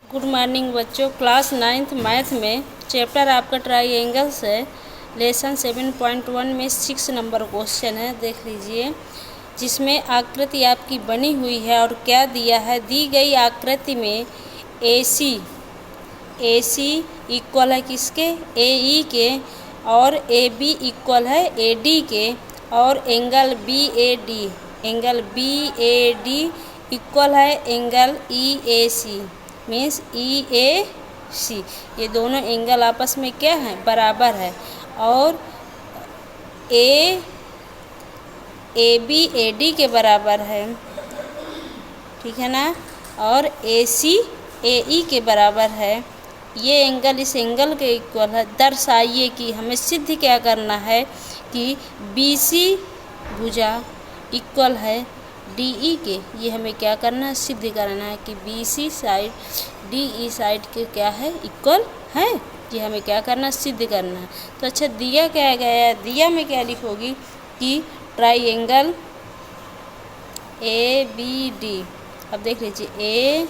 Good morning बच्चों। Class 9th math में chapter आपका ट्राइंगल्स है। लेसन 7.1 में 6 नंबर क्वेश्चन है, देख लीजिए, जिसमें आकृति आपकी बनी हुई है और क्या दिया है। दी गई आकृति में AC इक्वल है किसके, AE के, और AB इक्वल है AD के, और एंगल BAD इक्वल है एंगल EAC मीन्स EAC। ये दोनों एंगल आपस में क्या है, बराबर है। और AB AD के बराबर है, ठीक है ना, और AC AE के बराबर है। ये एंगल इस एंगल के इक्वल है। दर्शाइए कि हमें सिद्ध क्या करना है कि BC भुजा इक्वल है DE के। ये हमें क्या करना है, सिद्ध करना है कि BC साइड DE साइड के क्या है, इक्वल है। ये हमें क्या करना है, सिद्ध करना है। तो अच्छा, दिया क्या गया है, दिया में क्या लिखोगी कि ट्राइंगल ABD। अब देख लीजिए,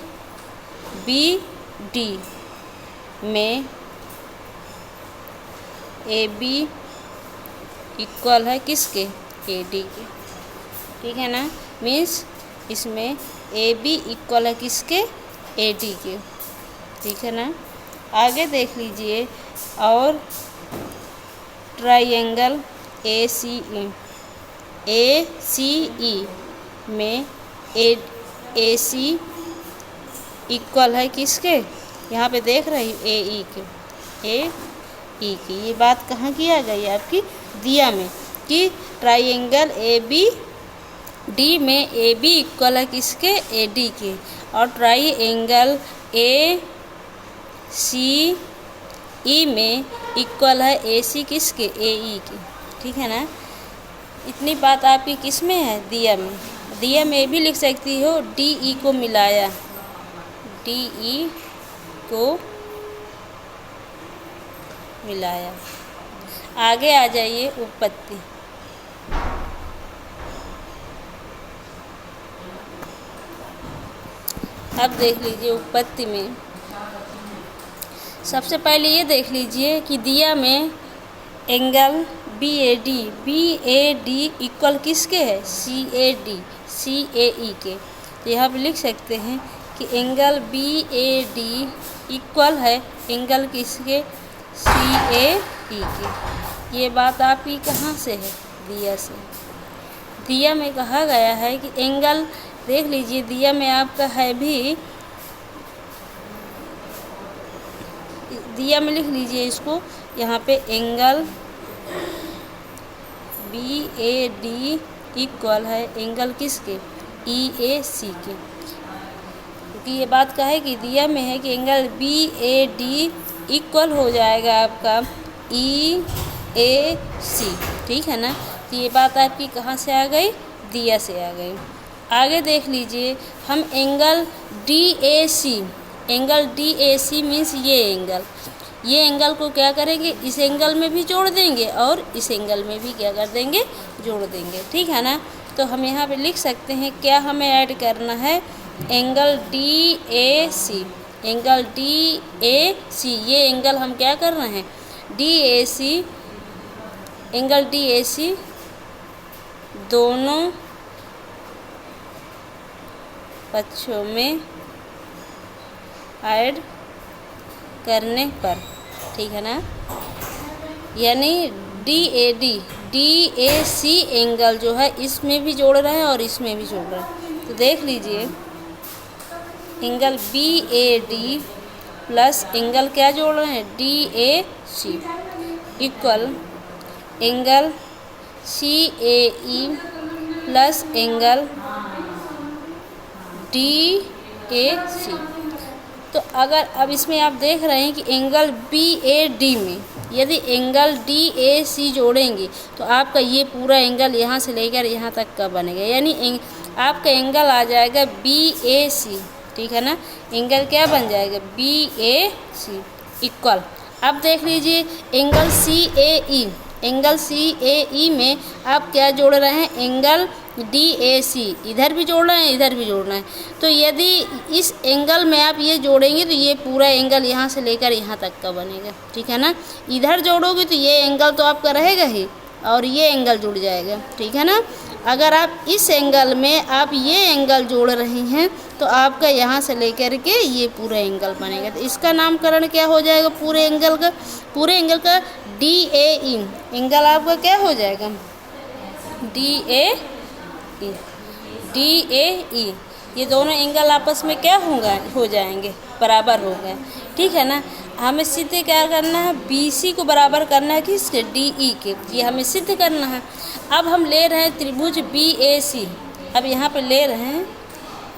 ABD में AB इक्वल है किसके, AD के, ठीक है ना। मीन्स इसमें AB इक्वल है किसके, AD के, ठीक है ना। आगे देख लीजिए, और ट्राइंगल ACE में AC इक्वल है किसके, यहाँ पे देख रही AE की। ये बात कहाँ किया गई है आपकी, दिया में, कि ट्राइंगल ABD में AB इक्वल है किसके, AD के, और ट्राइंगल ACE में इक्वल है AC किसके, AE के, ठीक है ना। इतनी बात आपकी किस में है, दिया में। दिया में भी लिख सकती हो, DE को मिलाया, DE को मिलाया। आगे आ जाइए, उत्पत्ति। अब देख लीजिए, उत्पत्ति में सबसे पहले ये देख लीजिए कि दिया में एंगल BAD इक्वल किसके है, CAE के। तो यहाँ पे लिख सकते हैं कि एंगल BAD इक्वल है एंगल किसके, CAE के। ये बात आपकी कहाँ से है, दिया से। दिया में कहा गया है कि एंगल, देख लीजिए, दिया में आपका है भी, दिया में लिख लीजिए इसको, यहाँ पे एंगल BAD इक्वल है एंगल किसके, EAC के। क्योंकि ये बात का है कि दिया में है कि एंगल BAD इक्वल हो जाएगा आपका EAC, ठीक है ना। तो ये बात आपकी कहाँ से आ गई, दिया से आ गई। आगे देख लीजिए, हम एंगल DAC मीन्स ये एंगल को क्या करेंगे, इस एंगल में भी जोड़ देंगे और इस एंगल में भी क्या कर देंगे, जोड़ देंगे, ठीक है ना। तो हम यहाँ पे लिख सकते हैं, क्या हमें ऐड करना है, एंगल DAC। ये एंगल हम क्या कर रहे हैं, एंगल DAC दोनों पक्षों में ऐड करने पर, ठीक है ना। यानी DAC एंगल जो है इसमें भी जोड़ रहे हैं और इसमें भी जोड़ रहे हैं। तो देख लीजिए, एंगल BAD प्लस एंगल क्या जोड़ रहे हैं, DAC equal angle CAE plus angle DAC। तो अगर अब इसमें आप देख रहे हैं कि एंगल BAD में यदि एंगल DAC जोड़ेंगे तो आपका ये पूरा एंगल यहाँ से लेकर यहाँ तक का बनेगा। यानी आपका एंगल आ जाएगा BAC, ठीक है ना। एंगल क्या बन जाएगा, BAC इक्वल। अब देख लीजिए, एंगल CAE में आप क्या जोड़ रहे हैं, एंगल DAC, इधर भी जोड़ना है इधर भी जोड़ना है। तो यदि इस एंगल में आप ये जोड़ेंगे तो ये पूरा एंगल यहाँ से लेकर यहाँ तक का बनेगा, ठीक है ना। इधर जोड़ोगे तो ये एंगल तो आपका रहेगा ही और ये एंगल जुड़ जाएगा, ठीक है ना। अगर आप इस एंगल में आप ये एंगल जोड़ रहे हैं तो आपका यहाँ से लेकर के ये पूरा एंगल बनेगा। तो इसका नामकरण क्या हो जाएगा पूरे एंगल का DAE। एंगल आपका क्या हो जाएगा DAE। ये दोनों एंगल आपस में क्या हो जाएंगे, बराबर हो गए, ठीक है ना। हमें सिद्ध क्या करना है, BC को बराबर करना है किसके, DE के, ये हमें सिद्ध करना है। अब हम ले रहे हैं त्रिभुज BAC। अब यहाँ पे ले रहे हैं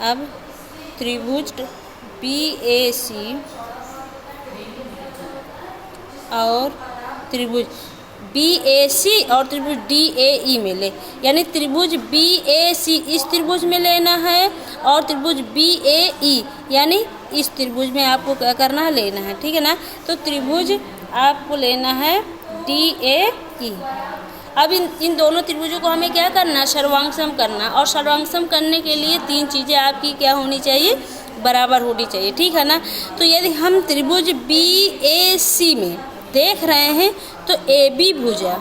अब त्रिभुज BAC और त्रिभुज BAC और त्रिभुज DAE में ले, यानी त्रिभुज BAC इस त्रिभुज में लेना है और त्रिभुज BAE यानी इस त्रिभुज में आपको क्या करना है, लेना है, ठीक है ना। तो त्रिभुज आपको लेना है DAE। अब इन दोनों त्रिभुजों को हमें क्या करना है, सर्वांगसम करना। और सर्वांगसम करने के लिए तीन चीज़ें आपकी क्या होनी चाहिए, बराबर होनी चाहिए, ठीक है ना। तो यदि हम त्रिभुज BAC में देख रहे हैं तो AB भुजा,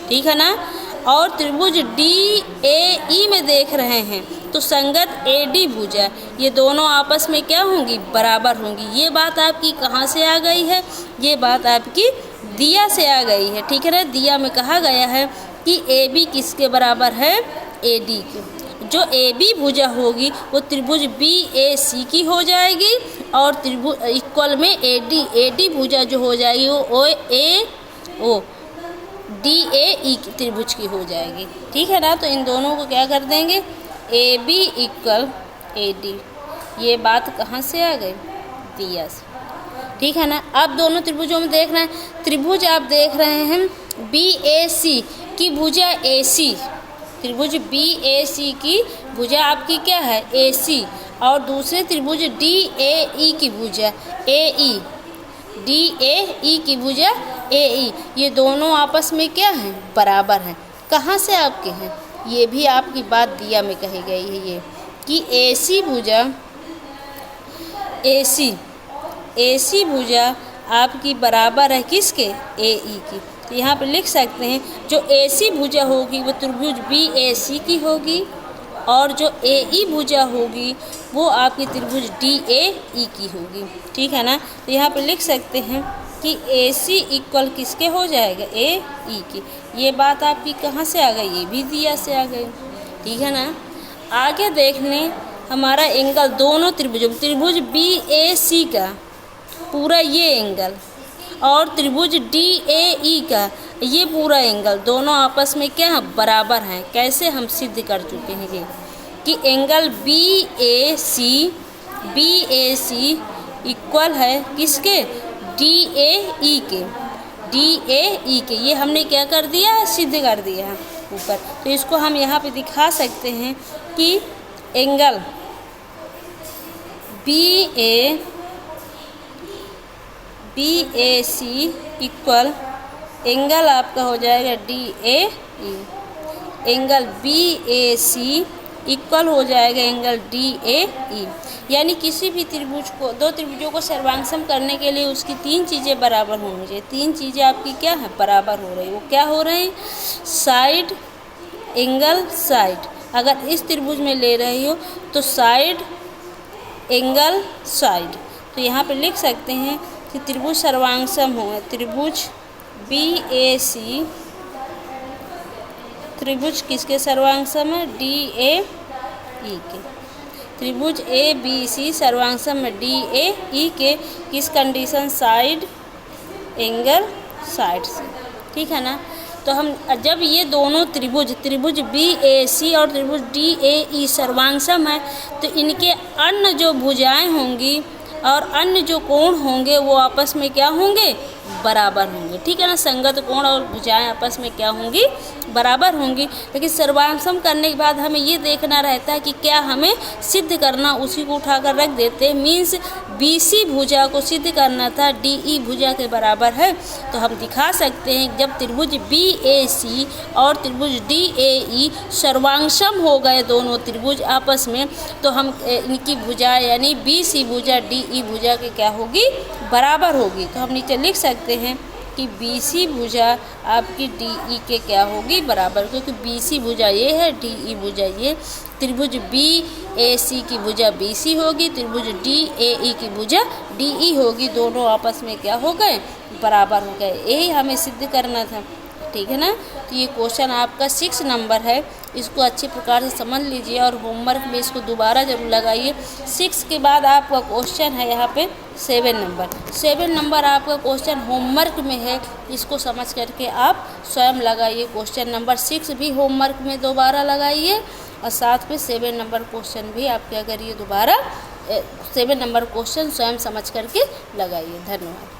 ठीक है ना, और त्रिभुज DAE में देख रहे हैं तो संगत AD भुजा, ये दोनों आपस में क्या होंगी, बराबर होंगी। ये बात आपकी कहाँ से आ गई है, ये बात आपकी दिया से आ गई है, ठीक है ना। दिया में कहा गया है कि AB किसके बराबर है, AD के। जो AB भुजा होगी वो त्रिभुज BAC की हो जाएगी और त्रिभुज इक्वल में AD भुजा जो हो जाएगी वो DAE त्रिभुज की हो जाएगी, ठीक है ना। तो इन दोनों को क्या कर देंगे, AB इक्वल AD। ये बात कहाँ से आ गई, दिया से, ठीक है ना। अब दोनों त्रिभुजों में देख रहे हैं, त्रिभुज आप देख रहे हैं BAC की भुजा AC, त्रिभुज BAC की भुजा आपकी क्या है, AC, और दूसरे त्रिभुज DAE की भुजा AE, DAE की भुजा AE, ये दोनों आपस में क्या हैं, बराबर हैं। कहाँ से आपके हैं, ये भी आपकी बात दिया में कही गई है ये कि AC भुजा AC भुजा आपकी बराबर है किसके, AE की। तो यहाँ पे लिख सकते हैं जो AC भुजा होगी वो त्रिभुज BAC की होगी और जो AE भुजा होगी वो आपकी त्रिभुज DAE की होगी, ठीक है ना। तो यहाँ पे लिख सकते हैं कि AC इक्वल किसके हो जाएगा, AE की। ये बात आपकी कहाँ से आ गई, ये भी दिया से आ गई, ठीक है ना। आगे देख लें हमारा एंगल दोनों त्रिभुजों, त्रिभुज BAC का पूरा ये एंगल और त्रिभुज DAE का ये पूरा एंगल दोनों आपस में क्या है, बराबर हैं। कैसे, हम सिद्ध कर चुके हैं ये कि एंगल BAC इक्वल है किसके, DAE के। ये हमने क्या कर दिया है, सिद्ध कर दिया है ऊपर। तो इसको हम यहाँ पे दिखा सकते हैं कि एंगल BAC इक्वल एंगल आपका हो जाएगा DAE। एंगल BAC इक्वल हो जाएगा एंगल DAE। यानी किसी भी त्रिभुज को, दो त्रिभुजों को सर्वांगसम करने के लिए उसकी तीन चीज़ें बराबर होनी चाहिए। तीन चीज़ें आपकी क्या है, बराबर हो रही। वो क्या हो रही हैं, साइड, एंगल, साइड। अगर इस त्रिभुज में ले रही हो तो साइड, एंगल, साइड। तो यहाँ पे लिख सकते हैं कि त्रिभुज सर्वांगसम हो, त्रिभुज BAC, त्रिभुज किसके सर्वांगसम है, DAE के। त्रिभुज ABC सर्वांगसम में DAE के, किस कंडीशन, साइड, एंगल, साइड से, ठीक है ना। तो हम जब ये दोनों त्रिभुज BAC और त्रिभुज DAE सर्वांगसम है तो इनके अन्य जो भुजाएं होंगी और अन्य जो कोण होंगे वो आपस में क्या होंगे, बराबर होंगे, ठीक है ना। संगत कोण और भुजाएं आपस में क्या होंगी, बराबर होंगी। लेकिन सर्वांशम करने के बाद हमें ये देखना रहता है कि क्या हमें सिद्ध करना, उसी को उठाकर रख देते हैं। मीन्स BC भुजा को सिद्ध करना था DE भुजा के बराबर है, तो हम दिखा सकते हैं जब त्रिभुज BAC और त्रिभुज DAE सर्वांशम हो गए दोनों त्रिभुज आपस में, तो हम इनकी भुजा यानी BC भुजा DE भुजा के क्या होगी, बराबर होगी। तो हम नीचे लिख सकते हैं कि BC भुजा आपकी DE के क्या होगी, बराबर, क्योंकि BC भुजा ये है, DE भुजा ये। त्रिभुज BAC की भुजा BC होगी, त्रिभुज DAE की भुजा DE होगी, दोनों आपस में क्या हो गए, बराबर हो गए। यही हमें सिद्ध करना था, ठीक है ना। तो ये क्वेश्चन आपका 6 नंबर है, इसको अच्छी प्रकार से समझ लीजिए और होमवर्क में इसको दोबारा जरूर लगाइए। 6 के बाद आपका क्वेश्चन है यहाँ पे 7 नंबर। 7 नंबर आपका क्वेश्चन होमवर्क में है, इसको समझ करके आप स्वयं लगाइए। क्वेश्चन नंबर 6 भी होमवर्क में दोबारा लगाइए और साथ में 7 नंबर क्वेश्चन भी आप क्या करिए, दोबारा 7 नंबर क्वेश्चन स्वयं समझ करके लगाइए। धन्यवाद।